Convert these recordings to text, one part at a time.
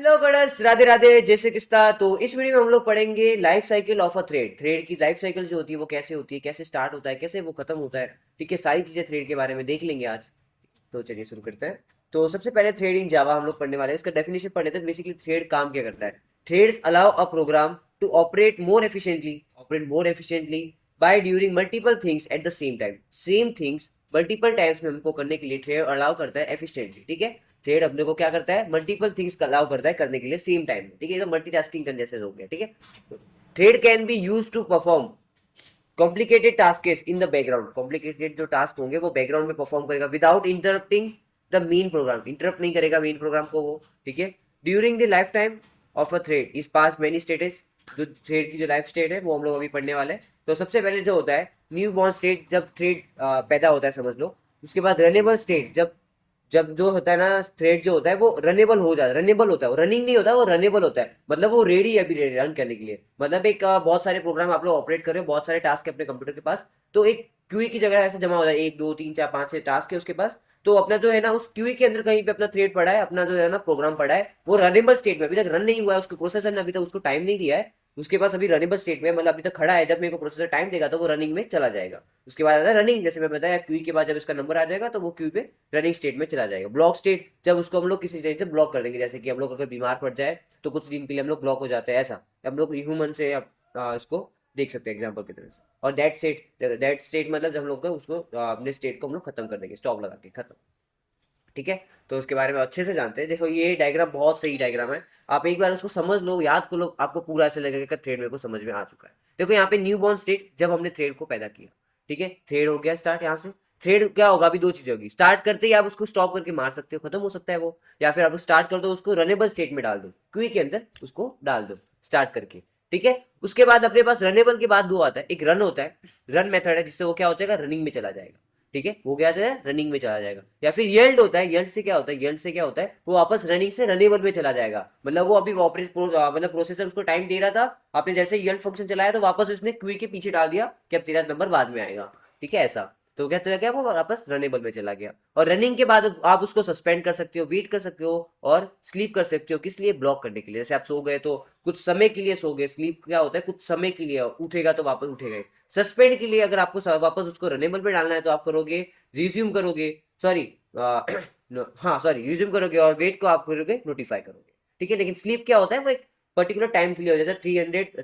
Hello गणस, Radhe Radhe, जय श्री कृष्णा। तो इस वीडियो में हम लोग पढ़ेंगे life cycle of a thread. Thread की लाइफ साइकिल जो होती है वो कैसे होती है, कैसे स्टार्ट होता है, कैसे वो खत्म होता है। ठीक है, सारी चीजें थ्रेड के बारे में देख लेंगे आज। तो चलिए शुरू करते हैं। तो सबसे पहले थ्रेड इन जावा हम लोग पढ़ने वाले हैं। इसका डेफिनेशन पढ़ लेते हैं। बेसिकली थ्रेड काम क्या करता है। Threads allow a program to operate more efficiently by during multiple things at the same time. Same things multiple times में हमको करने के लिए थ्रेड अलाउ करता है एफिशिएंटली। ठीक है, थ्रेड अपने को क्या करता है, मल्टीपल थिंग्स अलाउ करता है करने के लिए सेम टाइम में। ठीक है, तो मल्टीटास्किंग करने जैसे हो गया। ठीक है, thread can be use to perform complicated task in the background. Complicated जो टास्क होंगे वो बैकग्राउंड में परफॉर्म करेगा without interrupting the main program. Interrupt नहीं करेगा मेन प्रोग्राम को वो। ठीक है, during the life time of a thread is pass many status. जो थ्रेड की जो लाइफ स्टेट है वो हम लोग अभी पढ़ने वाले हैं। तो सबसे पहले जो होता है न्यू बॉर्न स्टेट, जब थ्रेड पैदा होता है समझ लो। उसके बाद रनेबल स्टेट, जब जब जो होता है ना थ्रेड जो होता है वो रनेबल हो जाता है। रनेबल होता है, वो रनिंग नहीं होता, वो रनेबल होता है। मतलब वो रेडी है अभी रन करने के लिए। मतलब एक बहुत सारे प्रोग्राम आप लोग ऑपरेट कर रहे हो, बहुत सारे टास्क है अपने कंप्यूटर के पास। तो एक क्यूई की जगह ऐसे जमा हो जाए, 1 2 3 4 5 6 टास्क है उसके पास। तो अपना जो है ना उस क्यूई के अंदर कहीं पे अपना थ्रेड पड़ा है, अपना जो है ना प्रोग्राम पड़ा है, वो रनेबल स्टेट में अभी तक रन नहीं हुआ है। उसको प्रोसेसर ने अभी तक उसको टाइम नहीं दिया है। उसके पास अभी रनेबल स्टेट में, मतलब अभी तक खड़ा है। जब मेरे को प्रोसेसर टाइम देगा तो वो रनिंग में चला जाएगा। उसके बाद आता है रनिंग, जैसे मैं बताया क्यू के बाद जब इसका नंबर आ जाएगा तो वो क्यू पे रनिंग स्टेट में चला जाएगा। ब्लॉक स्टेट, जब उसको हम लोग किसी तरह से ब्लॉक कर देंगे, जैसे कि हम लोग अगर बीमार पड़ जाए तो कुछ दिन के लिए हम लोग ब्लॉक हो जाते हैं, ऐसा हम लोग ह्यूमन से इसको देख सकते हैं एग्जाम्पल की तरह से। और दैट स्टेट मतलब जब हम लोग उसको अपने स्टेट को हम लोग खत्म कर देंगे, स्टॉप लगा के खत्म। ठीक है, तो उसके बारे में अच्छे से जानते हैं। देखो ये डायग्राम बहुत सही डायग्राम है। आप एक बार उसको समझ लो, याद कर लो, आपको पूरा ऐसे लगेगा कि थ्रेड मेरे को समझ में आ चुका है। देखो यहाँ पे न्यू बॉर्न स्टेट, जब हमने थ्रेड को पैदा किया। ठीक है, थ्रेड हो गया स्टार्ट। यहाँ से थ्रेड क्या होगा, अभी दो चीजें होगी। स्टार्ट करते ही आप उसको स्टॉप करके मार सकते हो, खत्म हो सकता है वो। या फिर आप स्टार्ट कर दो, उसको रनेबल स्टेट में डाल दो, क्यू के अंदर उसको डाल दो स्टार्ट करके। ठीक है, उसके बाद अपने पास रनेबल के बाद दो आता है, एक रन होता है। रन मेथड है जिससे वो क्या हो जाएगा, रनिंग में चला जाएगा। ठीक है, वो क्या जाएगा, रनिंग में चला जाएगा। या फिर येल्ड होता है। येल्ड से क्या होता है, येल्ड से क्या होता है, वो वापस रनिंग से रनेबल में चला जाएगा। मतलब वो अभी मतलब प्रोसेसर उसको टाइम दे रहा था, आपने जैसे येल्ड फंक्शन चलाया तो वापस उसने क्यू के पीछे डाल दिया कि अब तेरा नंबर बाद में आएगा। ठीक है, ऐसा। तो क्या चला गया, वो वापस रनेबल में चला गया। और रनिंग के बाद आप उसको सस्पेंड कर सकते हो, वेट कर सकते हो और स्लीप कर सकते हो। किस लिए, ब्लॉक करने के लिए। जैसे आप सो गए तो कुछ समय के लिए सो गए, स्लीप क्या होता है, कुछ समय के लिए, उठेगा तो वापस उठेगा। सस्पेंड के लिए अगर आपको वापस उसको रनेबल पे डालना है तो आप करोगे, रिज्यूम करोगे, सॉरी हाँ सॉरी, रिज्यूम करोगे और वेट को आप करोगे, नोटिफाई करोगे। ठीक है, लेकिन स्लीप क्या होता है, वो एक पर्टिकुलर टाइम के लिए हो। जैसे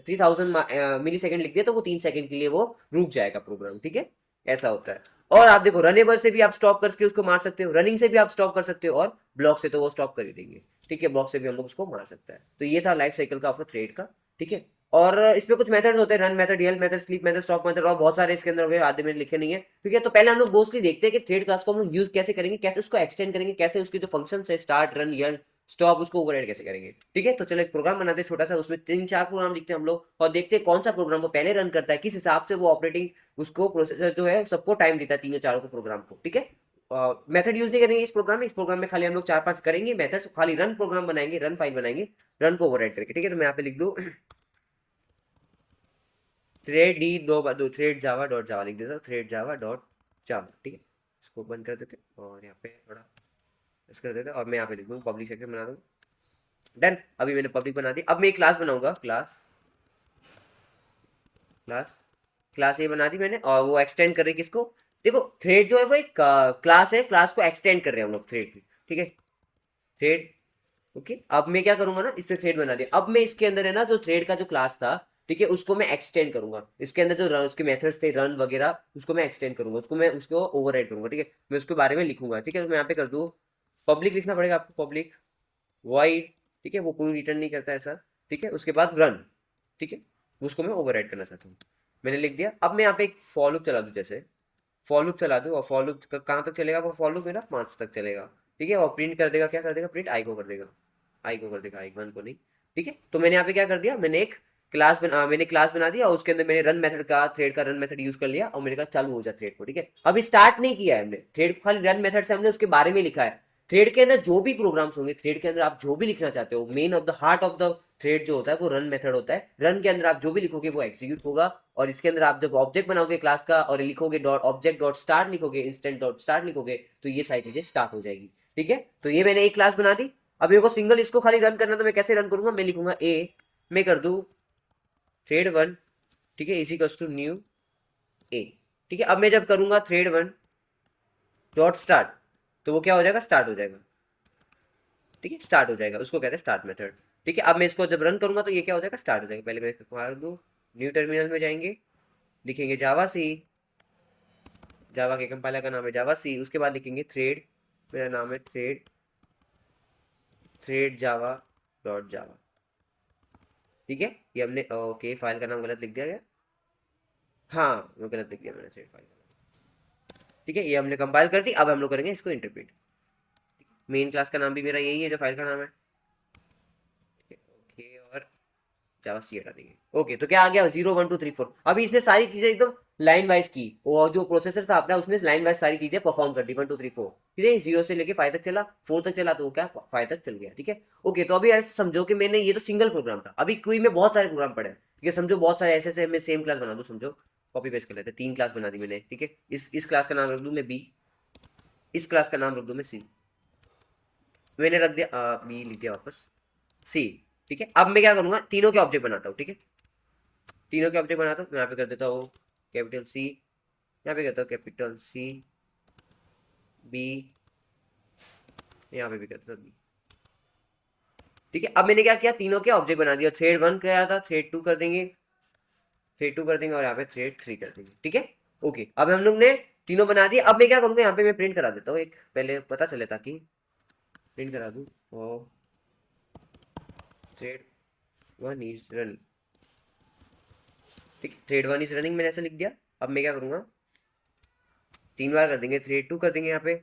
3000 मिली सेकेंड लिख दिया तो वो 3 सेकंड के लिए वो रुक जाएगा प्रोग्राम। ठीक है, ऐसा होता है। और आप देखो रनेबल से भी आप स्टॉप करके उसको मार सकते हो, रनिंग से भी आप स्टॉप कर सकते हो, और ब्लॉक से तो वो स्टॉप कर ही देंगे। ठीक है, ब्लॉक से भी हम लोग उसको मार सकते हैं। तो ये था लाइफ साइकिल का आपका थ्रेड का। ठीक है, और इसमें कुछ मेथड्स होते हैं, run method, yield method, sleep method, stop method, और बहुत सारे इसके अंदर होंगे, आधे में लिखे नहीं है। ठीक है, तो पहले हम लोग मोस्टली देखते हैं कि थ्रेड क्लास को हम लोग यूज कैसे करेंगे, कैसे उसको एक्सटेंड करेंगे, कैसे उसके जो फंक्शन है स्टार्ट रन यल स्टॉप उसको ओवरराइड कैसे करेंगे। ठीक है, तो चलो एक प्रोग्राम बनाते हैं छोटा सा, उसमें 3 4 प्रोग्राम लिखते हैं हम लोग, और देखते हैं कौन सा प्रोग्राम को पहले रन करता है, किस हिसाब से वो ऑपरेटिंग उसको प्रोसेसर जो है सबको टाइम देता है, तीनों चारों को प्रोग्राम को। ठीक है, मेथड यूज नहीं करेंगे इस प्रोग्राम में। इस प्रोग्राम में खाली हम लोग 4 5 करेंगे मेथड्स, खाली रन प्रोग्राम बनाएंगे, रन फाइल बनाएंगे, रन को ओवरराइड करके। ठीक है, तो मैं यहाँ पे लिख दूँ थ्रेड डी दो थ्रेड जावा डॉट जावा लिख देता हूँ, थ्रेड जावा डॉट जावा। ठीक है, इसको बंद कर देते और यहाँ पे थोड़ा इस कर देते, और मैं यहाँ पे लिख दूँ पब्लिक सेक्शन बना दूँ। डन, अभी मैंने पब्लिक बना दी। अब मैं एक क्लास बनाऊंगा, क्लास क्लास क्लास ये बना दी मैंने, और वो एक्सटेंड कर रही है किसको, देखो थ्रेड जो है वो एक क्लास है, क्लास को एक्सटेंड कर रहे हैं हम लोग थ्रेड की। ठीक है, थ्रेड ओके। अब मैं क्या करूंगा ना, इससे थ्रेड बना दिया। अब मैं इसके अंदर है ना जो थ्रेड का जो क्लास था, ठीक है, उसको मैं एक्सटेंड करूंगा। इसके अंदर जो उसके मेथड्स थे रन वगैरह, उसको मैं एक्सटेंड करूंगा, उसको मैं उसको ओवरराइड करूंगा। ठीक है, मैं उसके बारे में लिखूंगा। ठीक है, तो मैं यहाँ पे कर दूँ पब्लिक, लिखना पड़ेगा आपको पब्लिक वाइड। ठीक है, वो कोई रिटर्न नहीं करता है सर। ठीक है, उसके बाद रन। ठीक है, उसको मैं ओवरराइड करना चाहता हूँ, मैंने लिख दिया। अब मैं यहाँ पे एक फॉर लूप चला दूँ, जैसे फॉर लूप चला दूँ, और फॉर लूप कहाँ तक चलेगा, वो फॉर लूप मेरा 5 तक चलेगा। ठीक है, और प्रिंट कर देगा, क्या कर देगा, प्रिंट आई को कर देगा, आई को कर देगा, आई वन को नहीं। ठीक है, तो मैंने यहाँ पे क्या कर दिया, मैंने क्लास बना दिया, और उसके अंदर मैंने रन मेथड का, थ्रेड का रन मेथड यूज कर लिया, और मैंने कहा चालू हो जाए थ्रेड को। ठीक है, अभी स्टार्ट नहीं किया है हमने थ्रेड को, खाली रन मेथड से हमने उसके बारे में लिखा है। थ्रेड के अंदर जो भी प्रोग्राम्स होंगे, थ्रेड के अंदर आप जो भी लिखना चाहते हो, main of the heart of the thread जो होता है वो रन मेथड होता है। रन के अंदर आप जो भी लिखोगे वो एग्जीक्यूट होगा, और इसके अंदर आप जब ऑब्जेक्ट बनाओगे क्लास का और लिखोगे डॉट ऑब्जेक्ट डॉट स्टार्ट लिखोगे, इंस्टेंट डॉट स्टार्ट लिखोगे, तो ये सारी चीजें स्टार्ट हो जाएगी। ठीक है, तो ये मैंने एक क्लास बना दी। अब मेरे को सिंगल इसको खाली रन करना, तो मैं कैसे रन करूंगा, मैं लिखूंगा ए, मैं कर दूं थ्रेड 1, ठीक है, इज टू न्यू ए, ठीक है। अब मैं जब करूंगा थ्रेड 1 डॉट स्टार्ट, तो वो क्या हो जाएगा, स्टार्ट हो जाएगा, ठीक है, स्टार्ट हो जाएगा, उसको कहते हैं स्टार्ट मेथड, ठीक है। अब मैं इसको जब रन करूंगा तो ये क्या हो जाएगा, स्टार्ट हो जाएगा। पहले मैं मार दूं, न्यू टर्मिनल में जाएंगे, लिखेंगे जावा सी, जावा के कंपाइलर का नाम है जावा सी, उसके बाद लिखेंगे थ्रेड, मेरा नाम है थ्रेड, थ्रेड जावा डॉट जावा, ठीक है। ये हमने, ओके फाइल का नाम गलत लिख दिया गया, हाँ मैं गलत लिख दिया मैंने थ्रेड फाइल का नाम, ठीक है। ये हमने कंपाइल कर दी, अब हम लोग करेंगे इसको इंटरप्रेट। मेन क्लास का नाम भी मेरा यही है जो फाइल का नाम है, ठीक है। ओके, और जावा सी हटा देंगे। ओके, तो क्या आ गया, 0 1 2 3 4। अभी इसने सारी चीजें एकदम लाइन वाइज की, और जो प्रोसेसर था अपना उसने लाइन वाइज सारी चीजें परफॉर्म कर दी, 1 2 3 4, ठीक है। 0 से लेके 5 तक चला, 4 तक चला, तो वो क्या 5 तक चल गया, ठीक है। ओके, तो अभी ऐसे समझो कि मैंने, ये तो सिंगल प्रोग्राम था, अभी कोई में बहुत सारे प्रोग्राम पड़े हैं, ठीक है। समझो बहुत सारे ऐसे ऐसे मैं सेम क्लास बना दूं, समझो कॉपी पेस्ट कर लेते हैं, 3 क्लास बना दी मैंने, ठीक है। इस क्लास का नाम रख दूं मैं बी, इस क्लास का नाम रख दूं मैं सी, मैंने रख दिया बी, लिख दिया वापस सी, ठीक है। अब मैं क्या करूंगा, तीनों के ऑब्जेक्ट बनाता हूँ, ठीक है, तीनों के ऑब्जेक्ट बनाता हूँ। मैं यहाँ पे कर देता हूँ कैपिटल सी, यहाँ पे करता हूँ कैपिटल सी बी, यहाँ पे भी करता हूँ बी, ठीक है। अब मैंने क्या किया, तीनों के ऑब्जेक्ट बना दिया, थ्रेड 1 क्या था, थ्रेड 2 कर देंगे, थ्रेड 2 कर देंगे, और यहाँ पे थ्रेड 3 कर देंगे, ठीक है। ओके, अब हम लोग ने तीनों बना दिए। अब मैं क्या करूँगा, यहाँ पे मैं प्रिंट करा देता हूँ, एक पहले पता चले, ताकि प्रिंट करा दूँ, और थ्रेड 1 इज रनिंग, ठीक है, थ्रेड 1 इज रनिंग मैंने ऐसा लिख दिया। अब मैं क्या करूँगा, 3 बार कर देंगे, थ्रेड 2 कर देंगे यहाँ पे,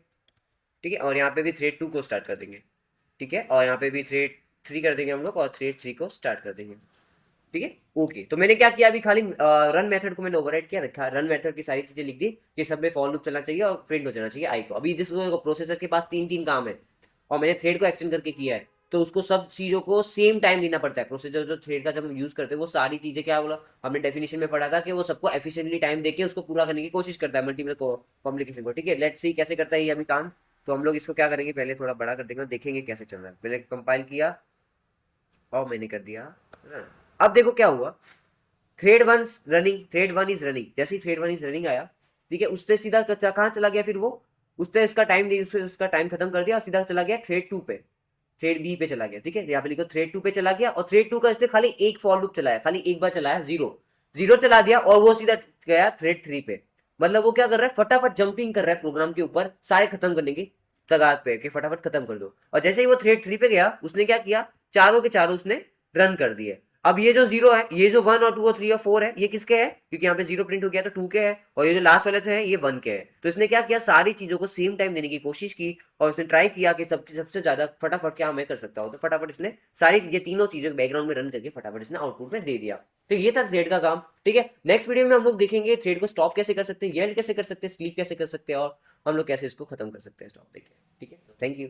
ठीक है, और यहाँ पे भी थ्रेड 2 को स्टार्ट कर देंगे, ठीक है, और यहाँ पे भी थ्रेड 3 कर देंगे हम लोग, और थ्रेड 3 को स्टार्ट कर देंगे, ठीक है। ओके, तो मैंने क्या किया, अभी खाली रन मेथड को मैंने ओवरराइड किया रखा, रन मेथड की सारी चीजें लिख दी कि सब में फॉर लूप चलना चाहिए और प्रिंट हो जाना चाहिए आई को। अभी जिस प्रोसेसर के पास 3 3 काम है, और मैंने थ्रेड को एक्सटेंड करके किया है, तो उसको सब चीज़ों को सेम टाइम लेना पड़ता है। प्रोसेसर जो थ्रेड का जब हम यूज़ करते हैं, वो सारी चीज़ें क्या बोला हमने डेफिनेशन में पढ़ा था, कि वो सबको एफिशिएंटली टाइम देके उसको पूरा करने की कोशिश करता है, मल्टीपल कम्युनिकेशन को, ठीक है। लेट्स सी कैसे करता है ये अभी काम। तो हम लोग इसको क्या करेंगे, पहले थोड़ा बड़ा कर देंगे और देखेंगे कैसे चल रहा है। मैंने कंपाइल किया और मैंने कर दिया run। अब देखो क्या हुआ, thread 1 running, thread 1 is running, जैसे ही थ्रेड 1 इज रनिंग आया, ठीक है, उससे सीधा कहाँ चला गया, फिर वो उससे उसका टाइम नहीं, उससे उसका टाइम खत्म कर दिया और सीधा चला गया थ्रेड 2 पे, थ्रेड बी पे चला गया, ठीक है। यहाँ पे लिखो थ्रेड 2 पे चला गया, और थ्रेड 2 का इसने खाली एक फॉर लूप चलाया, खाली एक बार चलाया, 0 0 चला दिया, और वो सीधा गया थ्रेड 3 पे। मतलब वो क्या कर रहा है, फटाफट जंपिंग कर रहा है प्रोग्राम के ऊपर, सारे खत्म करने की तगाद पे, कि फटाफट खत्म कर दो। और जैसे ही वो थ्रेड 3 पे गया, उसने क्या किया, चारों के चारों उसने रन कर दिए। अब ये जो 0 है, ये जो 1 और 2 और 3 और 4 है, ये किसके है, क्योंकि यहाँ पे 0 प्रिंट हो गया तो 2 के है, और ये जो लास्ट वाले थे ये 1 के है। तो इसने क्या किया, सारी चीजों को सेम टाइम देने की कोशिश की, और उसने ट्राई किया कि सबसे ज्यादा फटाफट क्या मैं कर सकता हूँ, तो फटाफट इसने सारी चीजें, तीनों चीजें बैकग्राउंड में रन करके फटाफट इसने आउटपुट में दे दिया। तो ये था थ्रेड का काम, ठीक है। नेक्स्ट वीडियो में हम लोग देखेंगे थ्रेड को स्टॉप कैसे कर सकते हैं, येल्ड कैसे कर सकते हैं, स्लीप कैसे कर सकते हैं, और हम लोग कैसे इसको खत्म कर सकते हैं स्टॉप देके, ठीक है। Thank you.